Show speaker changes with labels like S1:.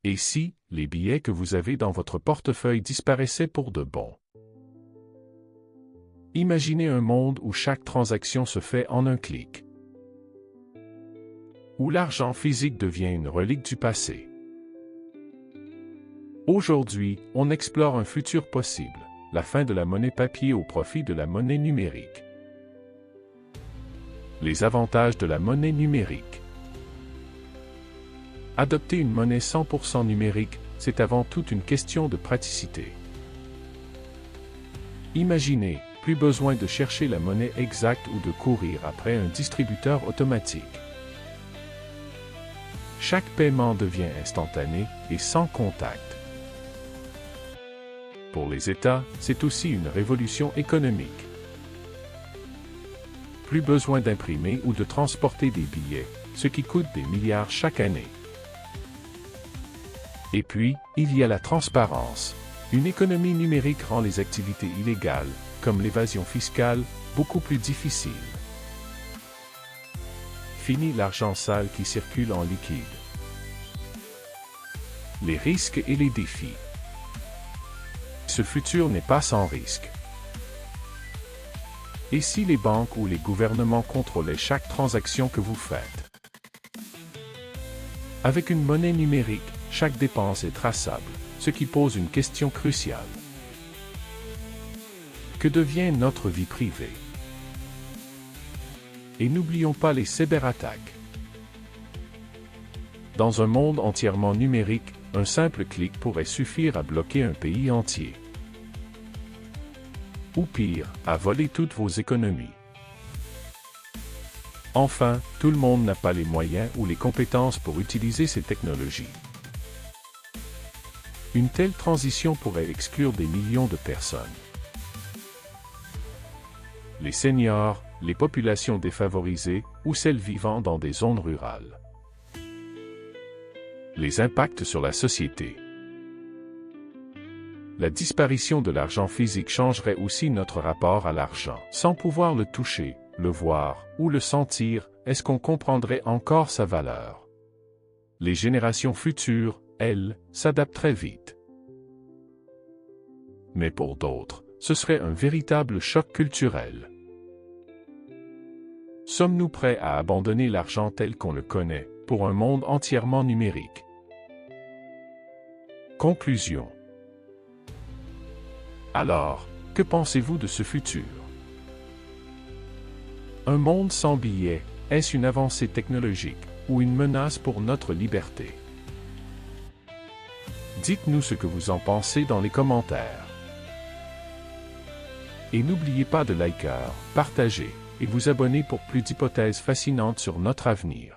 S1: Et si, les billets que vous avez dans votre portefeuille disparaissaient pour de bon? Imaginez un monde où chaque transaction se fait en un clic. Où l'argent physique devient une relique du passé. Aujourd'hui, on explore un futur possible, la fin de la monnaie papier au profit de la monnaie numérique. Les avantages de la monnaie numérique. Adopter une monnaie 100% numérique, c'est avant tout une question de praticité. Imaginez, plus besoin de chercher la monnaie exacte ou de courir après un distributeur automatique. Chaque paiement devient instantané et sans contact. Pour les États, c'est aussi une révolution économique. Plus besoin d'imprimer ou de transporter des billets, ce qui coûte des milliards chaque année. Et puis, il y a la transparence. Une économie numérique rend les activités illégales, comme l'évasion fiscale, beaucoup plus difficiles. Fini l'argent sale qui circule en liquide. Les risques et les défis. Ce futur n'est pas sans risque. Et si les banques ou les gouvernements contrôlaient chaque transaction que vous faites? Avec une monnaie numérique, chaque dépense est traçable, ce qui pose une question cruciale. Que devient notre vie privée? Et n'oublions pas les cyberattaques. Dans un monde entièrement numérique, un simple clic pourrait suffire à bloquer un pays entier. Ou pire, à voler toutes vos économies. Enfin, tout le monde n'a pas les moyens ou les compétences pour utiliser ces technologies. Une telle transition pourrait exclure des millions de personnes. Les seniors, les populations défavorisées ou celles vivant dans des zones rurales. Les impacts sur la société. La disparition de l'argent physique changerait aussi notre rapport à l'argent. Sans pouvoir le toucher, le voir ou le sentir, est-ce qu'on comprendrait encore sa valeur? Les générations futures, elles, s'adapteraient vite. Mais pour d'autres, ce serait un véritable choc culturel. Sommes-nous prêts à abandonner l'argent tel qu'on le connaît, pour un monde entièrement numérique? Conclusion. Alors, que pensez-vous de ce futur? Un monde sans billets, est-ce une avancée technologique ou une menace pour notre liberté? Dites-nous ce que vous en pensez dans les commentaires. Et n'oubliez pas de liker, partager et vous abonner pour plus d'hypothèses fascinantes sur notre avenir.